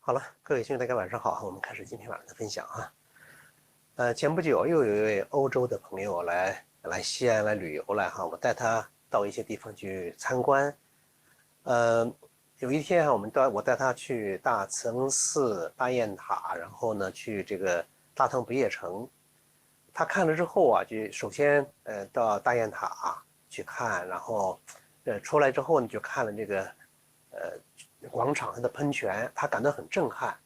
好了，各位兄弟大家晚上好，我们开始今天晚上的分享啊。前不久又有一位欧洲的朋友来西安来旅游来哈，我带他到一些地方去参观。有一天我带他去大慈恩寺、大雁塔，然后呢去这个大唐不夜城。他看了之后啊，就首先到大雁塔去看，然后出来之后呢就看了这个广场上的喷泉，他感到很震撼。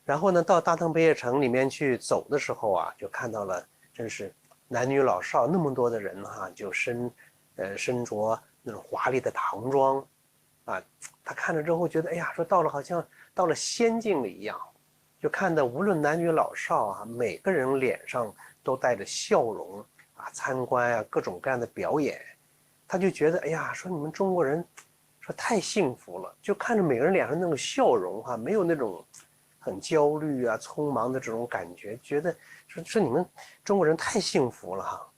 然后呢，到大唐不夜城里面去走的时候啊，就看到了真是男女老少那么多的人哈，就身着那种华丽的唐装啊。他看了之后觉得，哎呀，说好像到了仙境里一样，就看到无论男女老少啊，每个人脸上都带着笑容啊，参观啊各种各样的表演。他就觉得，哎呀，说你们中国人说太幸福了，就看着每个人脸上那种笑容哈，没有那种很焦虑啊、匆忙的这种感觉，觉得说你们中国人太幸福了哈。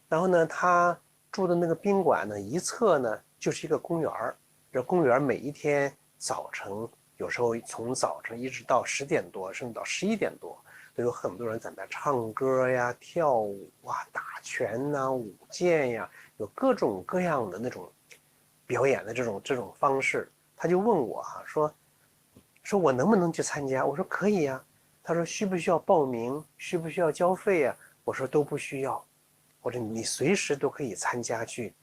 然后呢，他住的那个宾馆呢，一侧呢就是一个公园，这公园每一天早晨，有时候从早晨一直到10点多，甚至到11点多，都有很多人在那唱歌呀、跳舞啊、打拳呐、舞剑呀，有各种各样的那种表演的这种方式。他就问我说我能不能去参加？我说可以呀。他说需不需要报名？需不需要交费呀？我说都不需要。或者你随时都可以参加去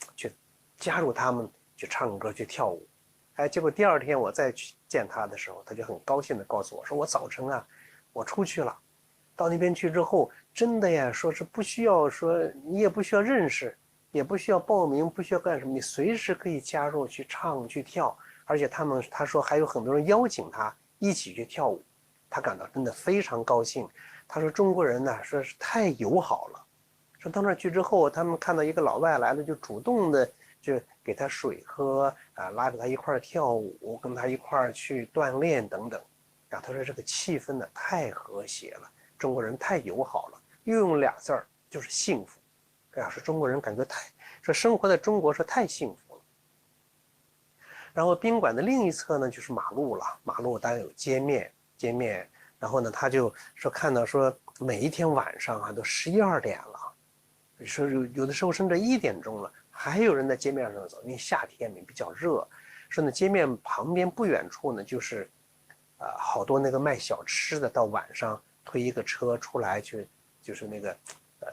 加入他们去唱歌去跳舞。哎，结果第二天我再去见他的时候，他就很高兴地告诉我说，我早晨我出去了，到那边去之后，真的呀，说是不需要说你也不需要认识，也不需要报名，不需要干什么，你随时可以加入去唱去跳。而且他说还有很多人邀请他一起去跳舞，他感到真的非常高兴。他说中国人呢，说是太友好了。说到那儿去之后，他们看到一个老外来了，就主动的就给他水喝啊，拉着他一块儿跳舞，跟他一块儿去锻炼等等。啊，他说这个气氛呢太和谐了，中国人太友好了，又用俩字儿就是幸福。说中国人感觉说生活在中国是太幸福了。然后宾馆的另一侧呢就是马路了，马路当然有街面。然后呢，他就说看到说每一天晚上都11、12点了。说有的时候甚至1点钟了，还有人在街面上走，因为夏天比较热。说呢，街面旁边不远处呢，就是好多那个卖小吃的，到晚上推一个车出来去，就是那个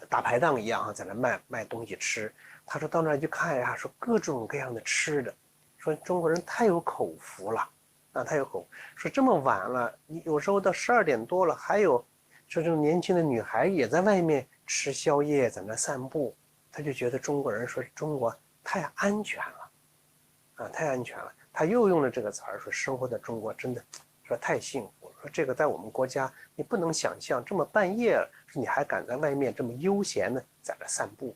大排档一样在那卖东西吃。他说到那儿去看呀，说各种各样的吃的，说中国人太有口福了啊，太有口福。说这么晚了，你有时候到12点多了，还有说这种年轻的女孩也在外面吃宵夜，在那散步。他就觉得中国人说中国太安全了啊，太安全了。他又用了这个词儿，说生活在中国真的说太幸福了。说这个在我们国家你不能想象，这么半夜了，你还敢在外面这么悠闲的在那散步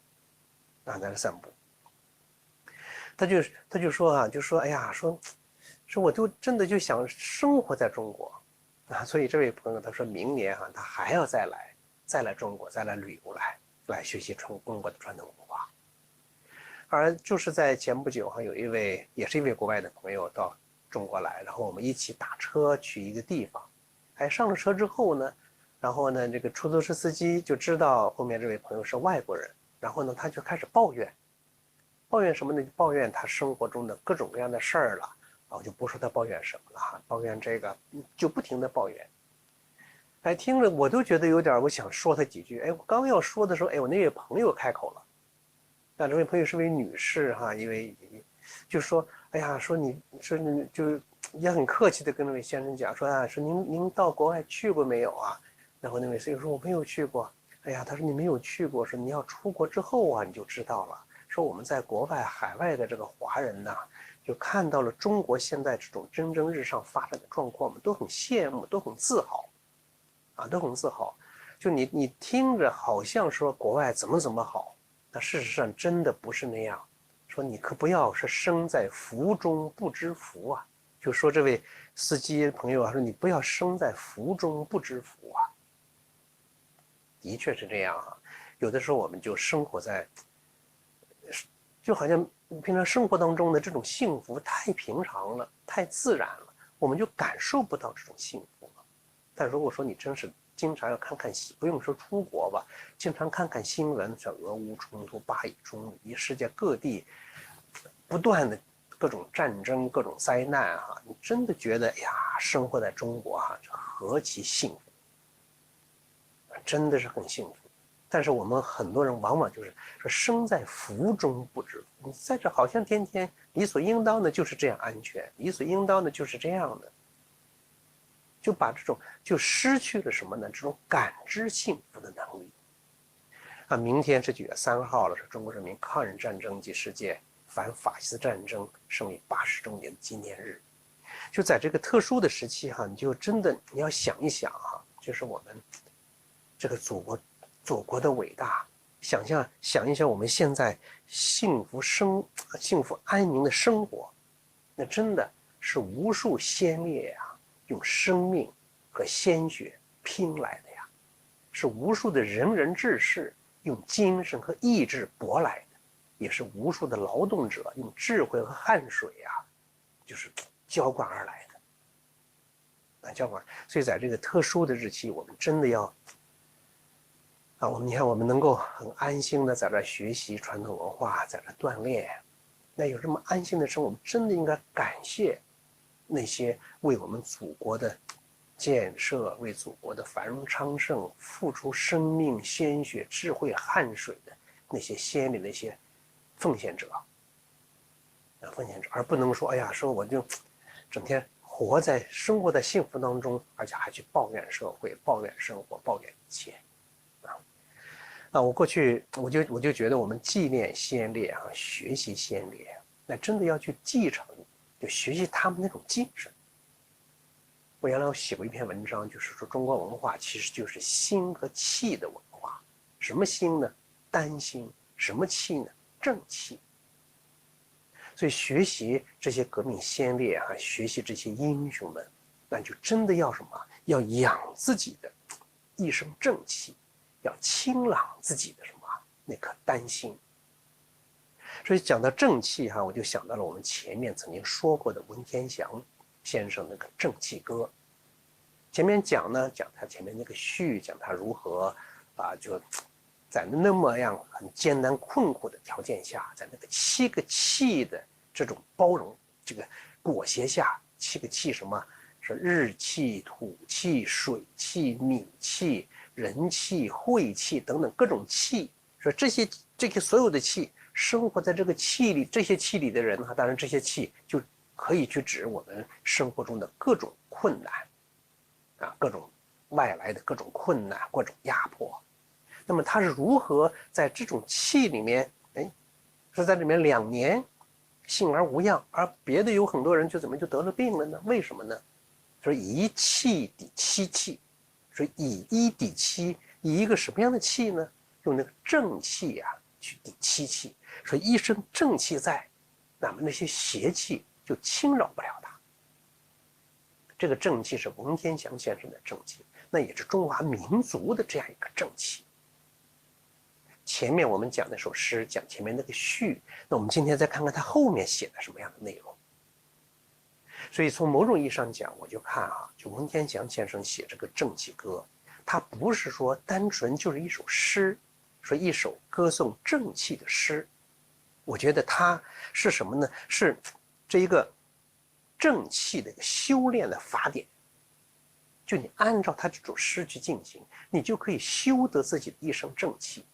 啊，在那散步。他就说就说哎呀，说我就真的就想生活在中国啊。所以这位朋友他说明年他还要再来中国，再来旅游来学习中国的传统文化。而就是在前不久也是一位国外的朋友到中国来，然后我们一起打车去一个地方。哎，上了车之后呢，然后呢这个出租车司机就知道后面这位朋友是外国人，然后呢他就开始抱怨什么呢？抱怨他生活中的各种各样的事儿了。我就不说他抱怨什么了抱怨这个就不停的抱怨。哎，听着我都觉得有点，我想说他几句。哎，我刚要说的时候，哎，我那位朋友开口了。那这位朋友是位女士因为就说，哎呀，说你就也很客气的跟那位先生讲说说您到国外去过没有啊？然后那位先生说我没有去过。哎呀，他说你没有去过，说你要出国之后你就知道了。说我们在国外海外的这个华人就看到了中国现在这种蒸蒸日上发展的状况，我们都很羡慕，都很自豪都很自豪。就你听着好像说国外怎么好，那事实上真的不是那样。说你可不要是生在福中不知福啊。就说这位司机朋友说你不要生在福中不知福啊。的确是这样有的时候我们就生活在，就好像平常生活当中的这种幸福太平常了，太自然了，我们就感受不到这种幸福。但如果说你真是经常要看看，不用说出国吧，经常看看新闻，像俄乌冲突、巴以冲突，世界各地不断的各种战争、各种灾难哈，你真的觉得哎呀，生活在中国哈，这何其幸福，真的是很幸福。但是我们很多人往往就是说生在福中不知福，你在这好像天天理所应当的就是这样安全，理所应当的就是这样的，就把这种就失去了什么呢？这种感知幸福的能力。啊，明天是9月3号了，是中国人民抗日战争及世界反法西斯战争胜利80周年的纪念日。就在这个特殊的时期哈，你就真的你要想一想哈，就是我们这个祖国的伟大，想一想我们现在幸福安宁的生活，那真的是无数先烈呀，用生命和鲜血拼来的呀，是无数的仁人志士用精神和意志搏来的，也是无数的劳动者用智慧和汗水呀，就是浇灌而来的。浇灌，所以在这个特殊的日期，我们真的要你看我们能够很安心的在这学习传统文化，在这锻炼，那有这么安心的生活，我们真的应该感谢那些为我们祖国的建设、为祖国的繁荣昌盛付出生命、鲜血、智慧、汗水的那些先烈、那些奉献者，而不能说哎呀，说我就整天生活在幸福当中，而且还去抱怨社会、抱怨生活、抱怨一切。我过去我就觉得我们纪念先烈学习先烈，那真的要去继承，就学习他们那种精神。我原来写过一篇文章，就是说中国文化其实就是心和气的文化。什么心呢？丹心。什么气呢？正气。所以学习这些革命先烈学习这些英雄们，那就真的要什么？要养自己的一身正气。要清朗自己的什么那颗丹心。所以讲到正气我就想到了我们前面曾经说过的文天祥先生那个正气歌。前面讲他前面那个序，讲他如何就在那么样很艰难困苦的条件下，在那个7个气的这种包容这个裹挟下，7个气什么？是日气、土气、水气、米气、人气、晦气等等各种气，说这些所有的气生活在这个气里，这些气里的人当然这些气就可以去指我们生活中的各种困难各种外来的各种困难、各种压迫。那么他是如何在这种气里面，是在里面2年幸而无恙，而别的有很多人就怎么就得了病了呢？为什么呢？说以气抵7气，说以1抵7，以一个什么样的气呢？用那个正气去抵7气。说一身正气在，那么那些邪气就侵扰不了他。这个正气是文天祥先生的正气，那也是中华民族的这样一个正气。前面我们讲那首诗，讲前面那个序，那我们今天再看看他后面写的什么样的内容。所以从某种意义上讲，我就看就文天祥先生写这个正气歌，他不是说单纯就是一首诗，说一首歌颂正气的诗。我觉得他是什么呢？是这一个正气的一个修炼的法典。就你按照他这首诗去进行，你就可以修得自己的一身正气。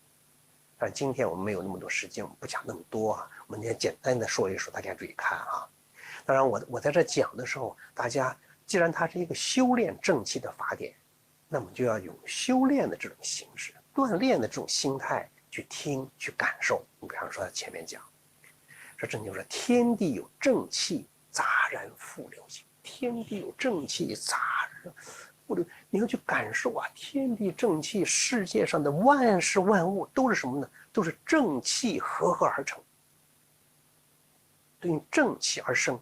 但今天我们没有那么多时间，我们不讲那么多我们先简单的说一说，大家注意看当然我在这讲的时候，大家既然它是一个修炼正气的法典，那么就要用修炼的这种形式，锻炼的这种心态去听去感受。你比方说他前面讲，说正经说天地有正气，杂然复流行。天地有正气，杂然复流，你要去感受天地正气，世界上的万事万物都是什么呢？都是正气合而成，都因正气而生。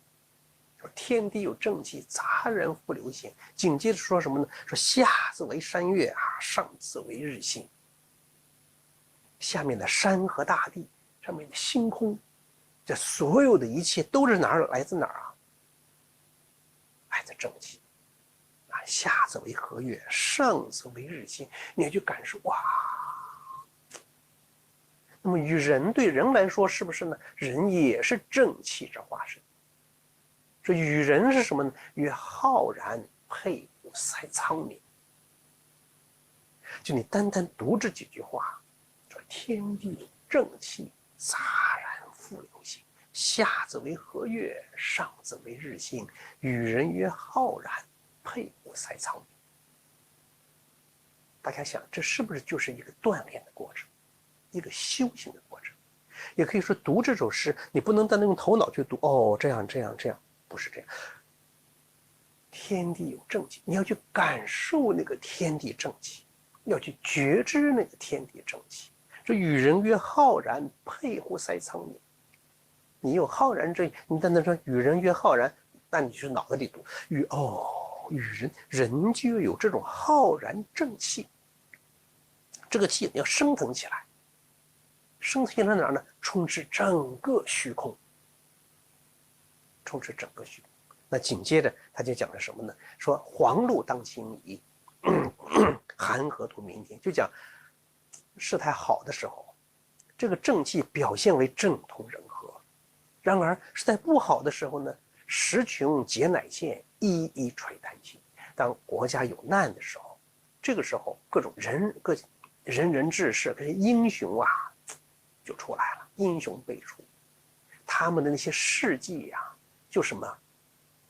天地有正气，杂然复流行。紧接着说什么呢？说下自为山岳上自为日星。下面的山和大地，上面的星空，这所有的一切都是哪儿来自哪儿来自正气下则为和月，上则为日星，你要去感受哇。那么对人来说是不是呢？人也是正气之化身。这与人是什么呢？与浩然沛乎塞苍冥。就你单单读这几句话，说天地有正气，洒然复流行，下则为和月，上则为日星，与人曰浩然沛乎塞苍冥。大家想，这是不是就是一个锻炼的过程，一个修行的过程？也可以说，读这首诗，你不能单单用头脑去读，哦，这样，不是这样。天地有正气，你要去感受那个天地正气，要去觉知那个天地正气。这与人曰浩然沛乎塞苍冥。你有浩然这，你单单说与人曰浩然，那你是脑子里读与人就有这种浩然正气，这个气要升腾起来。升腾起来哪儿呢？充斥整个虚空，充斥整个虚空。那紧接着他就讲了什么呢？说黄露当清夷，寒河图明天。就讲事态好的时候，这个正气表现为正通人和；然而是在不好的时候呢，时穷节乃现，一一垂丹青。当国家有难的时候，这个时候各种仁志士、这些英雄啊，就出来了，英雄辈出。他们的那些事迹呀，就什么？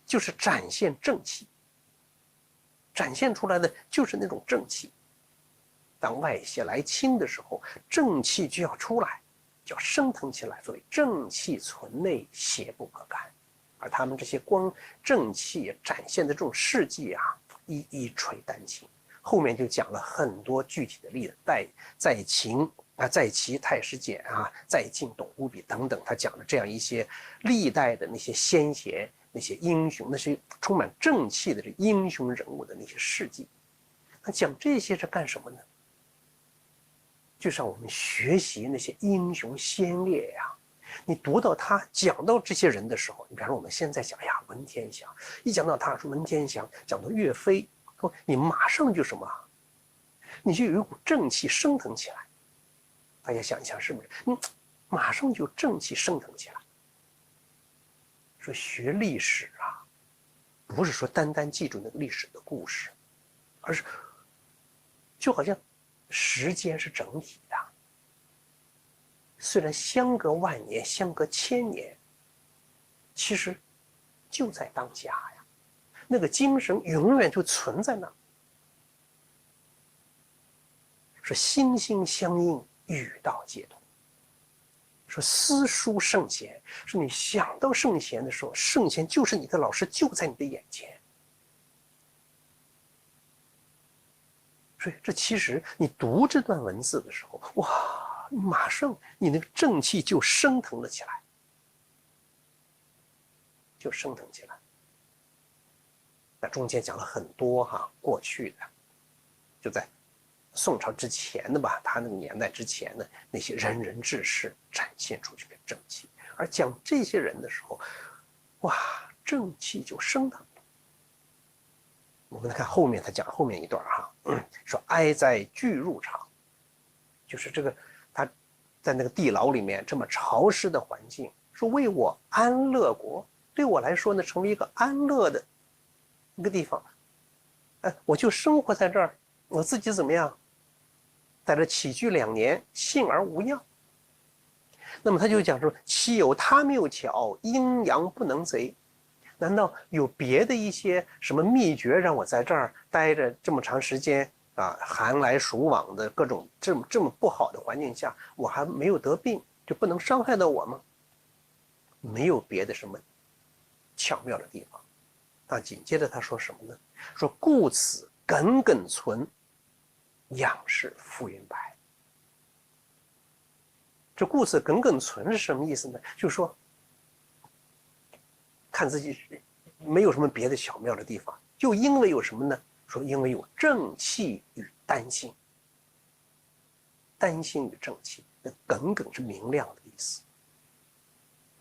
就是展现正气，展现出来的就是那种正气。当外邪来侵的时候，正气就要出来，就要升腾起来，所以正气存内，邪不可干。而他们这些光正气展现的这种事迹啊，一一垂丹青。后面就讲了很多具体的例子，在齐太师简啊，在晋董狐笔等等，他讲了这样一些历代的那些先贤、那些英雄，那些充满正气的这英雄人物的那些事迹。那讲这些是干什么呢？就是让我们学习那些英雄先烈呀。你读到他讲到这些人的时候，你比方说我们现在讲呀，文天祥，一讲到他说文天祥，讲到岳飞，你马上就什么？你就有一股正气升腾起来。大家想一想，是不是？你马上就正气升腾起来。说学历史啊，不是说单单记住那个历史的故事，而是就好像时间是整体的，虽然相隔万年，相隔千年，其实就在当下呀。那个精神永远就存在那。说心心相印，语道皆通。说思书圣贤，说你想到圣贤的时候，圣贤就是你的老师，就在你的眼前。所以这其实你读这段文字的时候，哇，马上你那个正气就升腾了起来，就升腾起来。那中间讲了很多过去的，就在宋朝之前的吧，他那个年代之前的那些仁志士展现出这个正气，而讲这些人的时候，哇，正气就升腾了。我们看后面，他讲后面一段说哀哉巨入场，就是这个他在那个地牢里面这么潮湿的环境，说为我安乐国，对我来说呢，成为一个安乐的一个地方。我就生活在这儿，我自己怎么样？在这起居2年，幸而无恙。那么他就讲说，岂有他谬巧，阴阳不能贼？难道有别的一些什么秘诀，让我在这儿待着这么长时间啊，寒来暑往的各种这么不好的环境下，我还没有得病，就不能伤害到我吗？没有别的什么巧妙的地方。那紧接着他说什么呢？说故此耿耿存，仰视浮云白。这故此耿耿存是什么意思呢？就是说看自己没有什么别的巧妙的地方，就因为有什么呢？说因为有正气与丹心。丹心与正气，那耿耿是明亮的意思。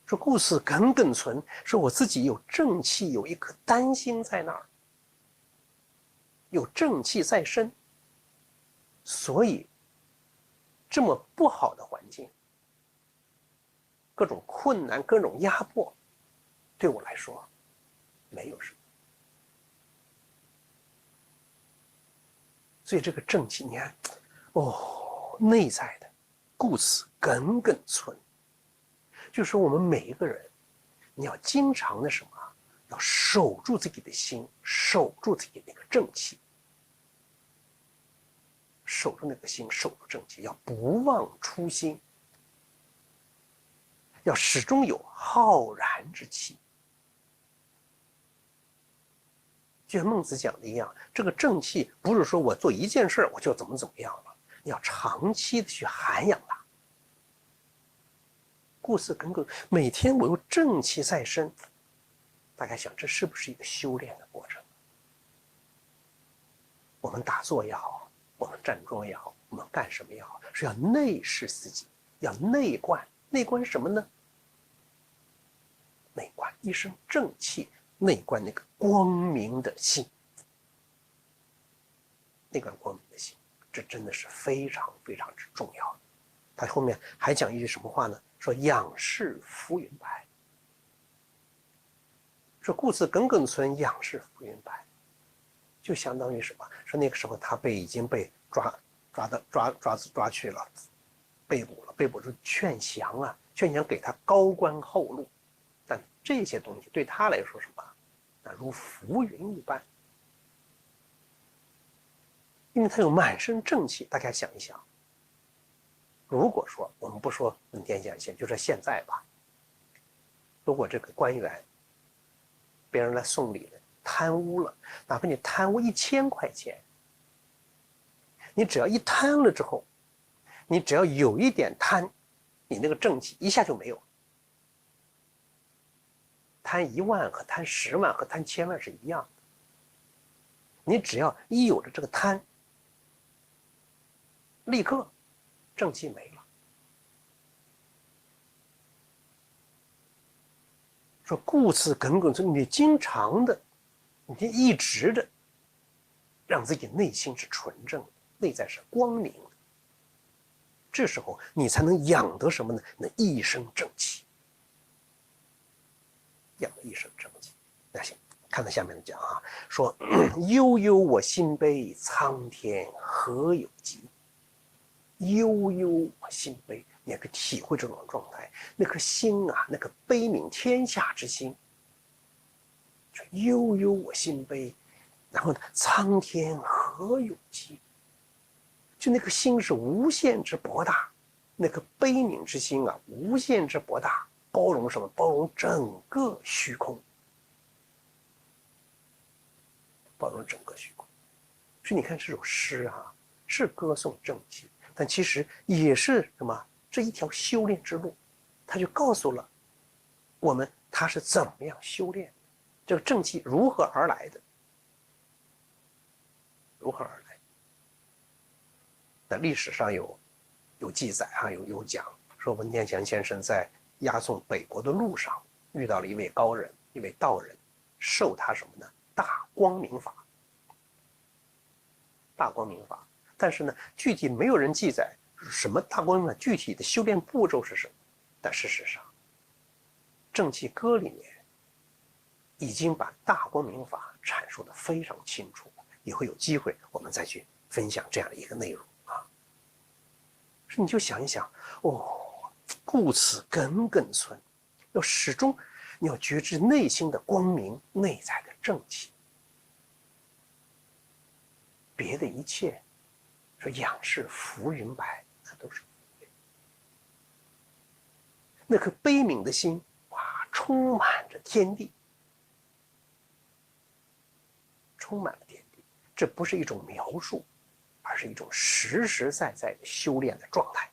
说故此耿耿存，说我自己有正气，有一颗丹心在那儿。有正气在身，所以这么不好的环境，各种困难、各种压迫，对我来说没有什么。所以这个正气，你看，内在的，故此耿耿存。就是说我们每一个人，你要经常的什么，要守住自己的心，守住自己那个正气，守住那个心，守住正气，要不忘初心，要始终有浩然之气。就像孟子讲的一样，这个正气不是说我做一件事我就怎么样了，你要长期的去涵养它。故此耿耿，每天我有正气在身，大家想这是不是一个修炼的过程？我们打坐也好，我们站桩也好，我们干什么也好，是要内视自己，要内观。内观什么呢？内观一身正气，内观那个光明的心，内观光明的心，这真的是非常非常之重要。他后面还讲一句什么话呢？说仰视浮云白。说故此耿耿存，仰视浮云白，就相当于什么？说那个时候他已经被抓去了，被捕了，被捕就劝降啊，劝降给他高官厚禄，但这些东西对他来说什么？那如浮云一般，因为他有满身正气。大家想一想，如果说我们不说文天祥县，就说现在吧，如果这个官员别人来送礼了，贪污了，哪怕你贪污1000块钱，你只要一贪了之后，你只要有一点贪，你那个正气一下就没有。贪1万和贪10万和贪1000万是一样的，你只要一有了这个贪，立刻正气没了。说故此耿耿存，你经常的，你一直的让自己内心是纯正的，内在是光明的，这时候你才能养得什么呢？那一身正气，养得一身正气。那行，看到下面的讲啊，说悠悠我心悲，苍天何有极。悠悠我心悲，你要去体会这种状态，那颗心啊，那个悲悯天下之心，说悠悠我心悲，然后呢，苍天何有极？就那颗心是无限之博大，那颗悲悯之心啊，无限之博大，包容什么？包容整个虚空，包容整个虚空。所以你看这首诗啊，是歌颂正气，但其实也是什么？这一条修炼之路，他就告诉了我们他是怎么样修炼，这个正气如何而来的，如何而来。那历史上有记载啊，有讲说文天祥先生在押送北国的路上遇到了一位高人，一位道人，授他什么呢？大光明法。大光明法，但是呢，具体没有人记载什么大光明法具体的修炼步骤是什么。但事实上，《正气歌》里面已经把大光明法阐述的非常清楚了，以后有机会我们再去分享这样的一个内容啊。你就想一想，故此耿耿存，要始终你要觉知内心的光明，内在的正气。别的一切，说仰视浮云白，那都是那颗悲悯的心，哇，充满着天地，充满了天地。这不是一种描述，而是一种实实在在的修炼的状态。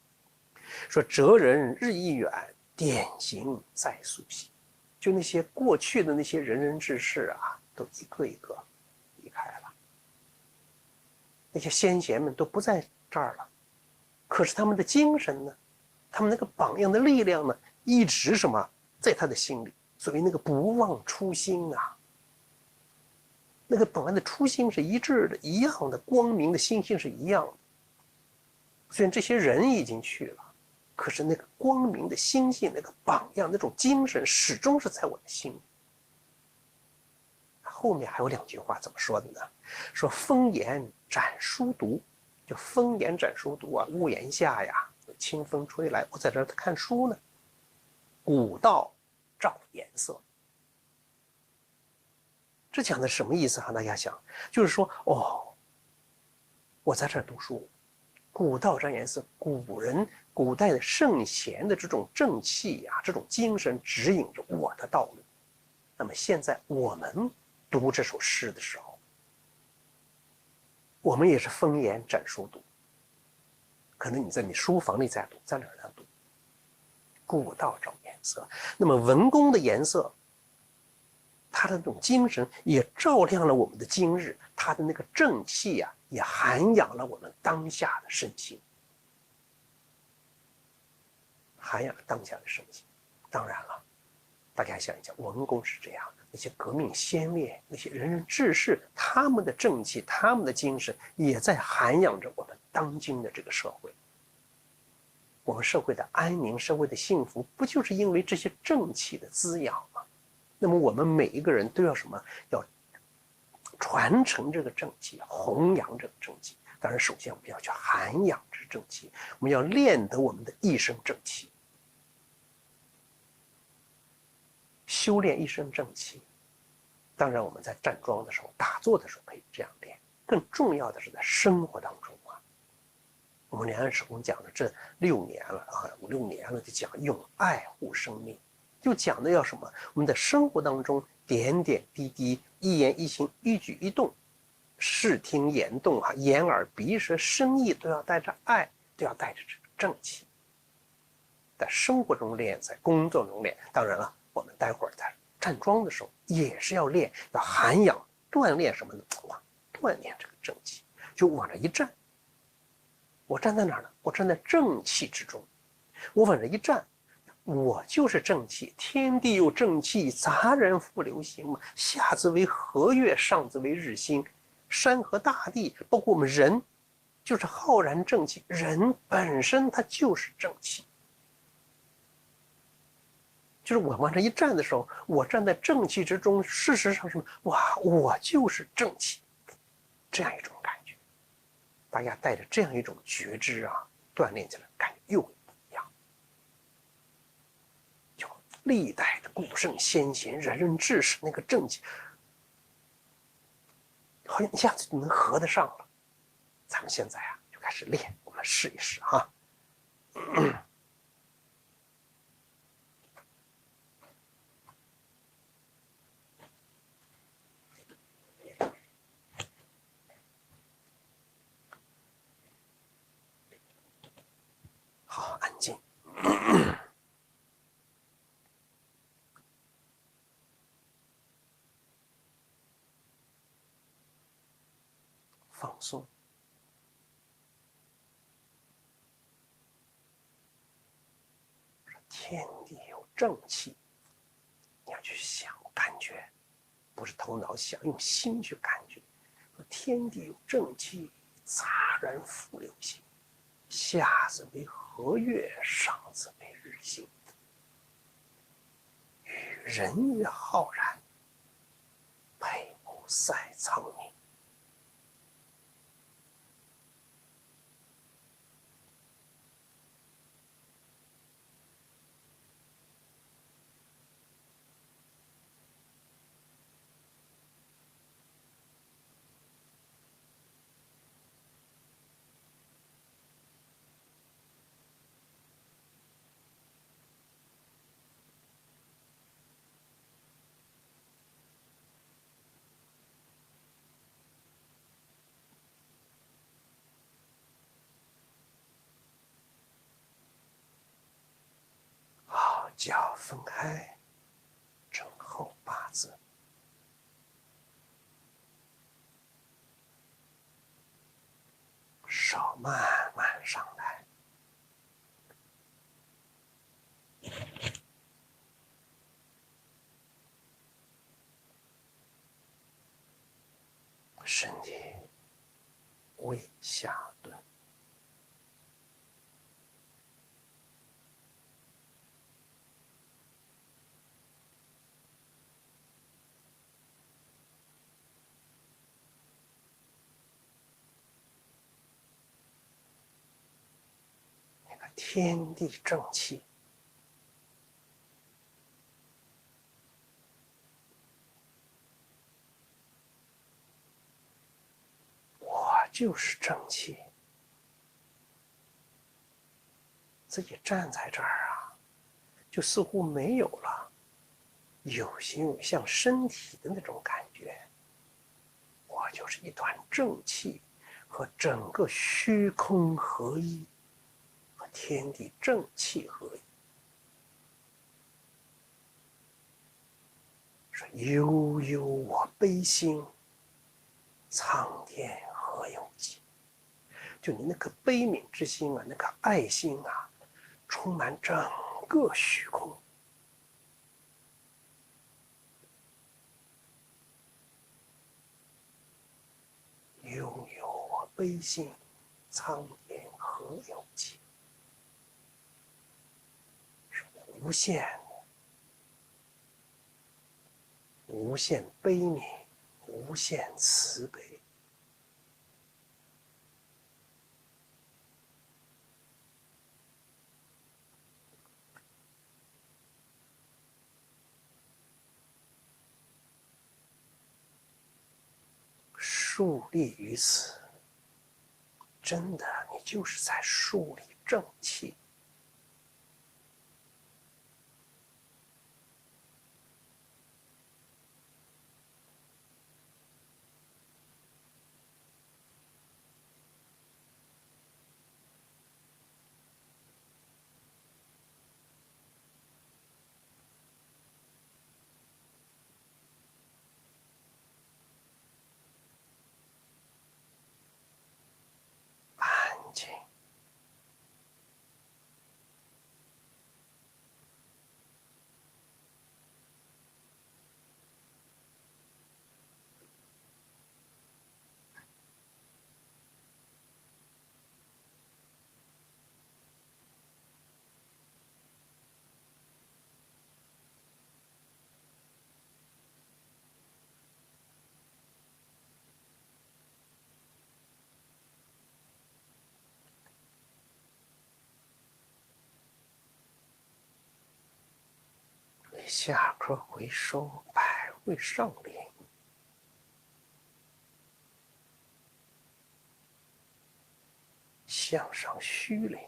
说哲人日益远，典型在溯溪。就那些过去的那些仁志士啊，都一个一个离开了。那些先贤们都不在这儿了，可是他们的精神呢？他们那个榜样的力量呢？一直什么在他的心里？所以那个不忘初心啊，那个本来的初心是一致的，一样的，光明的心性是一样的。虽然这些人已经去了，可是那个光明的心性，那个榜样，那种精神始终是在我的心里。后面还有2句话怎么说的呢？说风言展书读，就风言展书读啊，屋檐下呀，清风吹来，我在这儿看书呢。古道照颜色，这讲的什么意思哈？大家想，就是说我在这儿读书，古道照颜色，古代的圣贤的这种正气呀，这种精神指引着我的道路。那么现在我们读这首诗的时候，我们也是风言展书读，可能你在你书房里在读，在哪儿呢读？古道照颜色，那么文公的颜色，他的那种精神也照亮了我们的今日，他的那个正气呀，也涵养了我们当下的身心，涵养了当下的身心。当然了，大家想一想，文公是这样，那些革命先烈，那些仁人志士，他们的正气，他们的精神，也在涵养着我们当今的这个社会。我们社会的安宁，社会的幸福，不就是因为这些正气的滋养吗？那么我们每一个人都要什么？要传承这个正气，弘扬这个正气。当然，首先我们要去涵养这正气，我们要练得我们的一身正气，修炼一身正气。当然，我们在站桩的时候、打坐的时候可以这样练。更重要的是在生活当中啊，我们梁安守公讲的这6年了啊，5、6年了，就讲用爱护生命，就讲的要什么？我们在生活当中点点滴滴、一言一行、一举一动、视听言动啊，眼耳鼻舌身意都要带着爱，都要带着这个正气。在生活中练，在工作中练。当然了，我们待会儿在站桩的时候也是要练，要涵养、锻炼什么呢？锻炼这个正气，就往这一站。我站在哪儿呢？我站在正气之中。我往这一站，我就是正气。天地有正气，杂然复流行嘛。下自为和月，上自为日星。山河大地，包括我们人，就是浩然正气。人本身它就是正气。就是我往这一站的时候，我站在正气之中，事实上是哇，我就是正气，这样一种感觉。大家带着这样一种觉知啊，锻炼起来感觉又不一样。就历代的古圣先贤、仁人志士那个正气，好像一下子就能合得上了。咱们现在啊，就开始练，我们试一试哈。好，安静。放松。天地有正气，你要去想、感觉，不是头脑想，用心去感觉。天地有正气，杂然复流行。下自为和月，上自为日星。与人曰浩然，沛乎塞苍冥。好，脚分开，正后8字。手慢慢上来。身体微下蹲。那个天地正气，我就是正气。自己站在这儿啊，就似乎没有了有形有相身体的那种感觉。我就是一团正气，和整个虚空合一，和天地正气合一。说悠悠我悲心，苍天何有极？就你那颗悲悯之心啊，那颗爱心啊，充满整个虚空。悠悠我悲心，苍天何有极？是无限的，无限悲悯，无限慈悲。树立于此，真的，你就是在树立正气。安静。下颌回收，百会上领，向上虚领，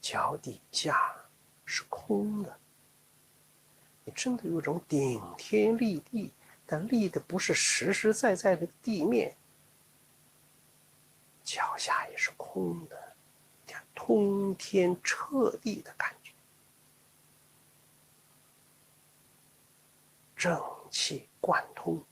脚底下是空的。你真的有种顶天立地，但立的不是实实在在的地面，脚下也是空的，通天彻地的感觉，正气贯通。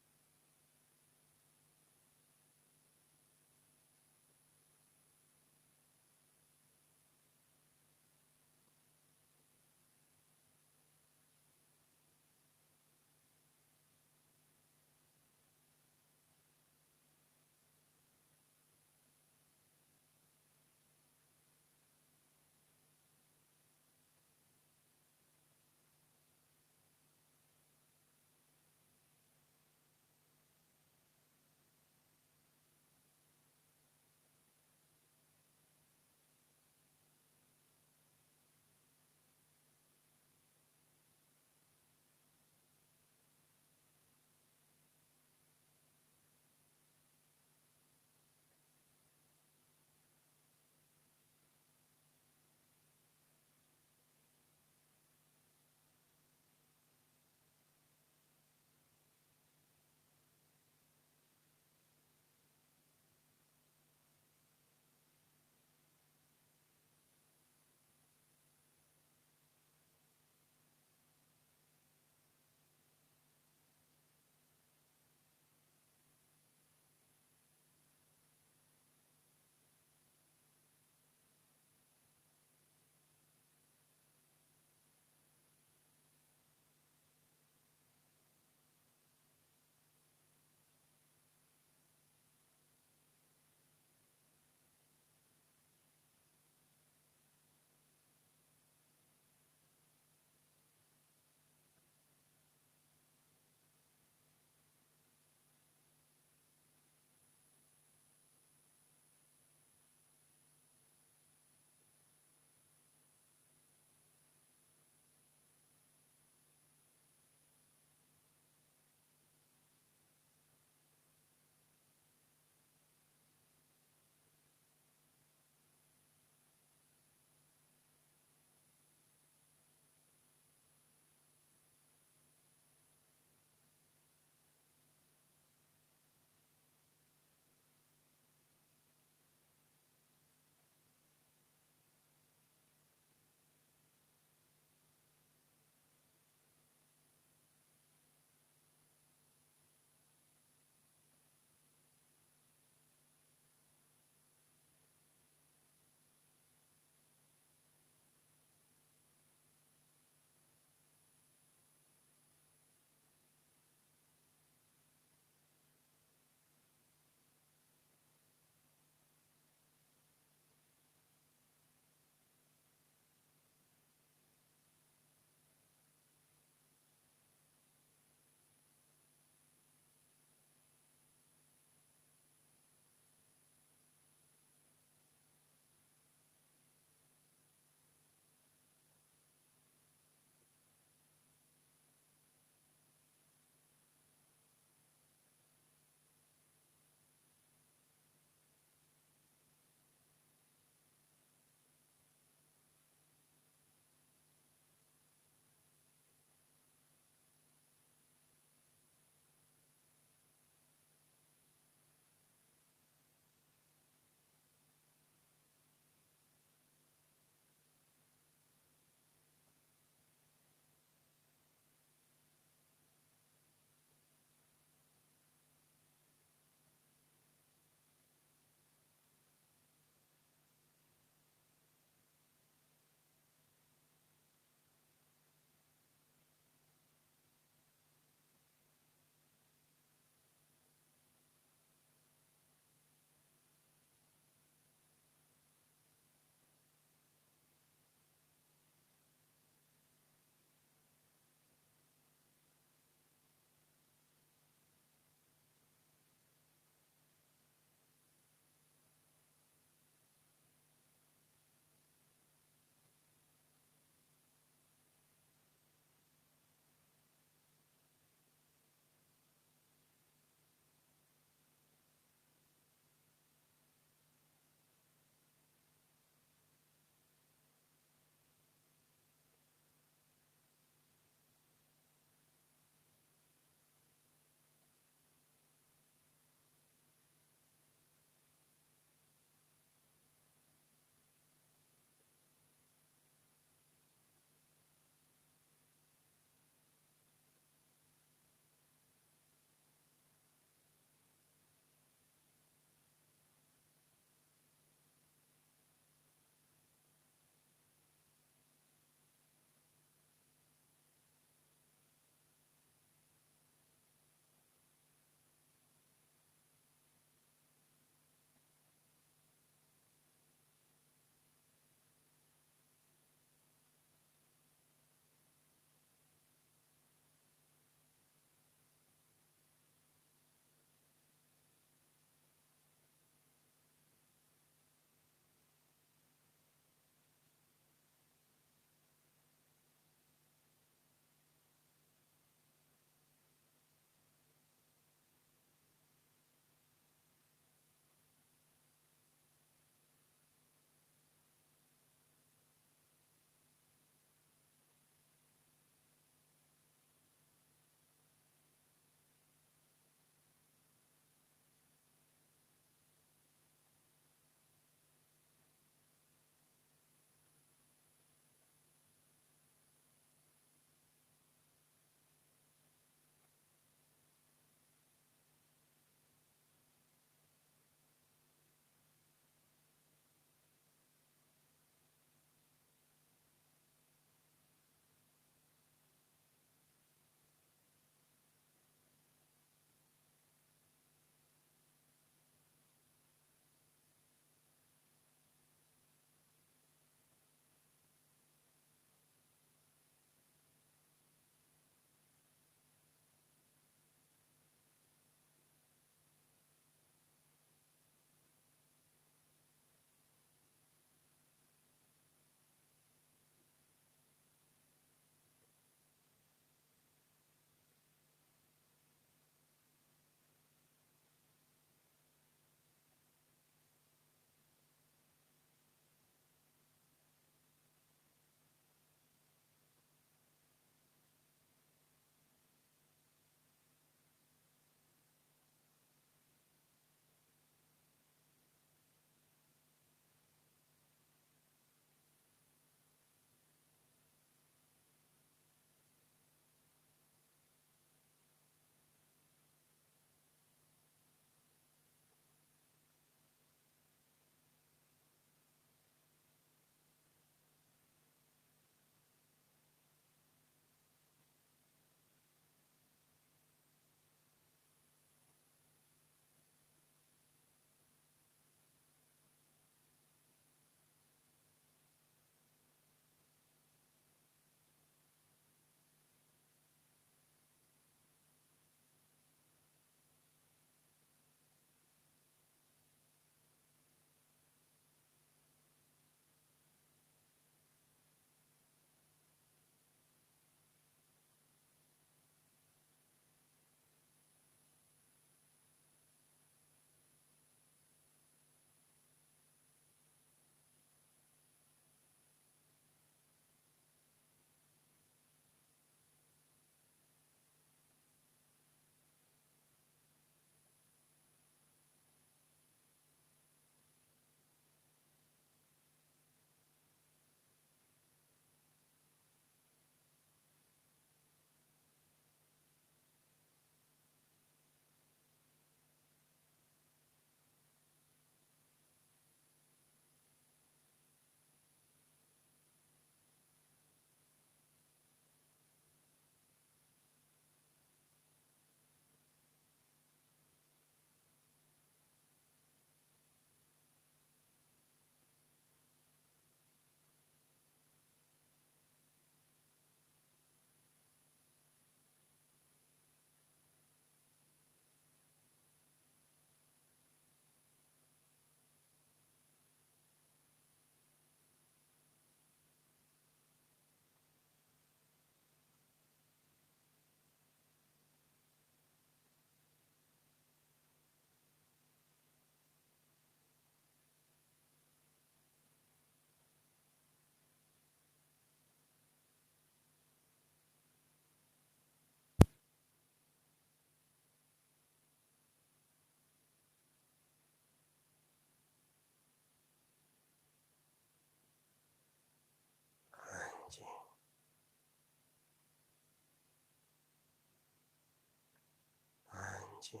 静。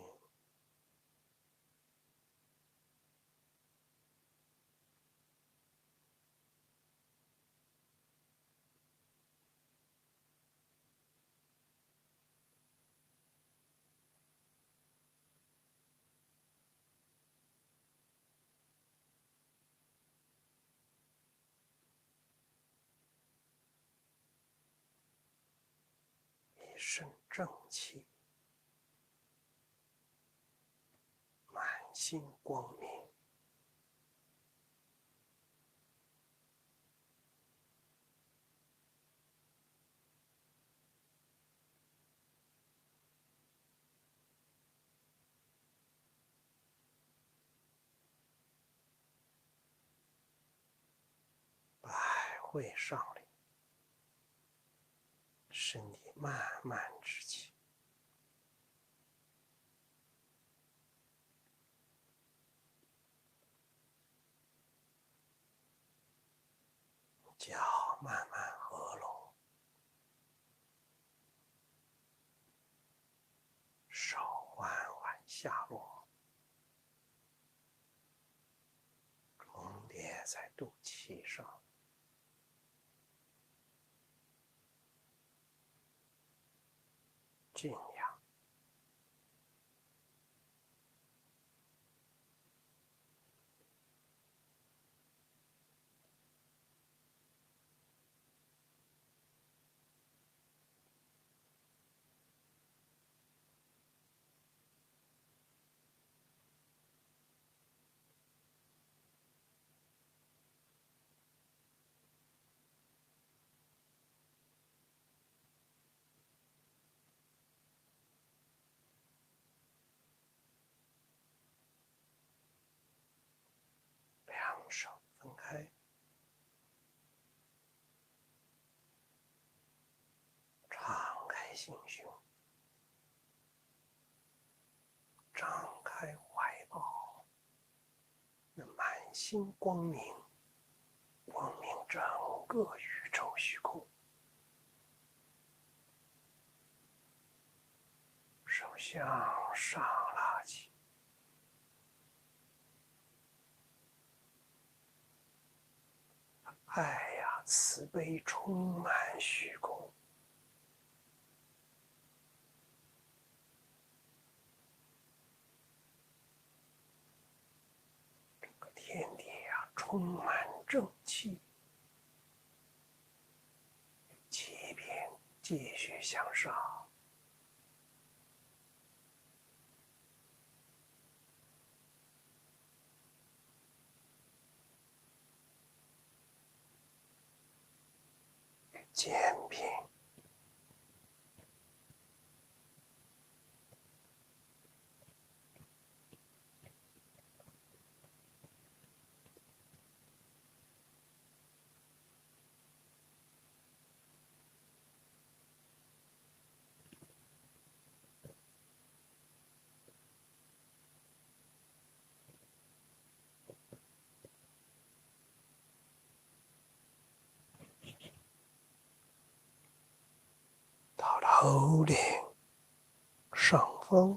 一身正气，满心光明。百会上领，身体慢慢直起，脚慢慢合拢，手缓缓下落，重叠在肚脐上。静养，两手分开，敞开心胸，张开怀抱，那满心光明，光明整个宇宙虚空。手向上拉起，爱呀，慈悲充满虚空。这个天地呀，充满正气。气瓶继续向上，肩瓶到了头顶上方，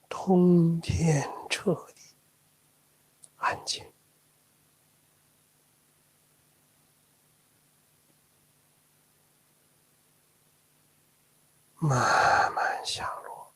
通天彻地，安静。慢慢下落，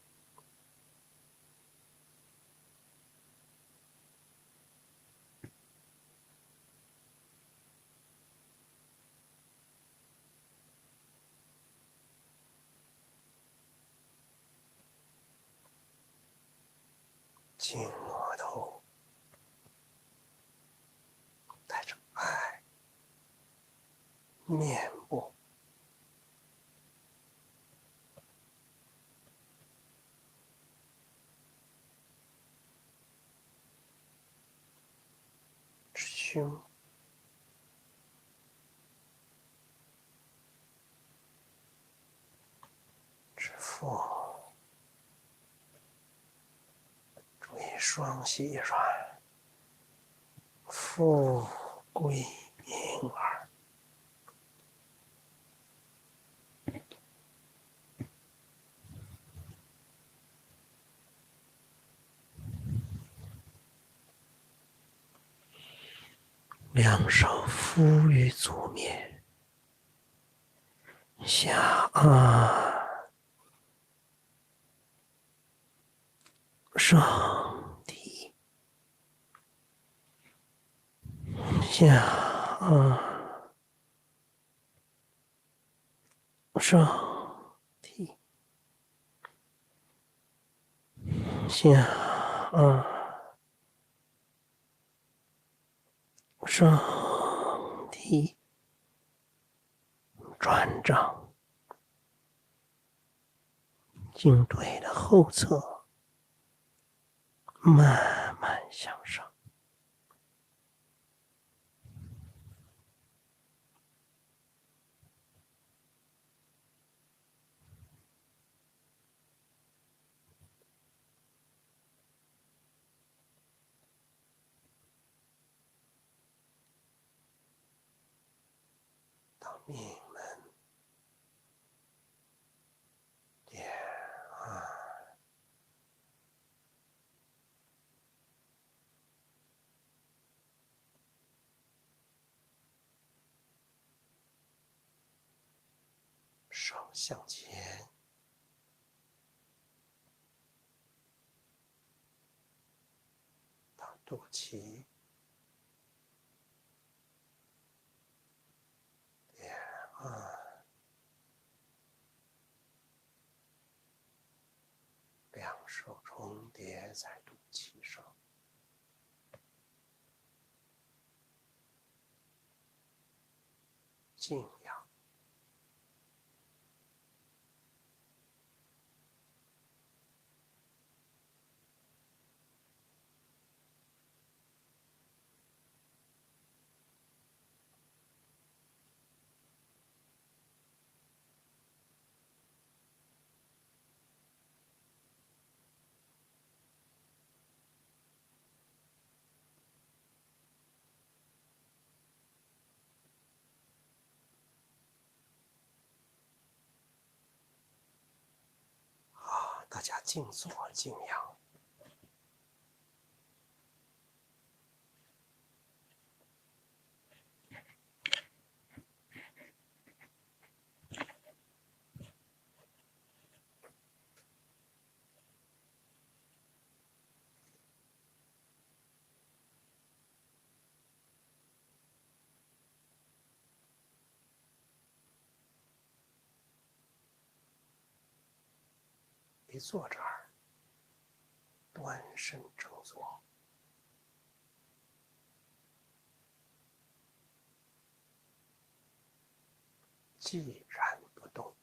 颈额头带着爱，面部胸。指腹，注意双膝软，腹归婴儿。两手扶于足面，下啊，上提，下啊，上提，下啊，上提，转掌，颈椎的后侧慢慢向上。到命门，点啊，手向前，到肚脐，点啊，两手重叠在肚脐上。静养，好，大家静坐静养。一坐这儿，端身正坐，寂然不动。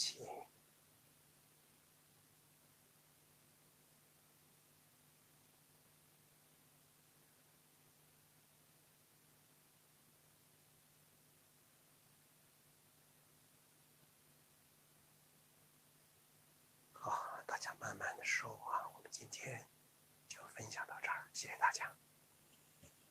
起。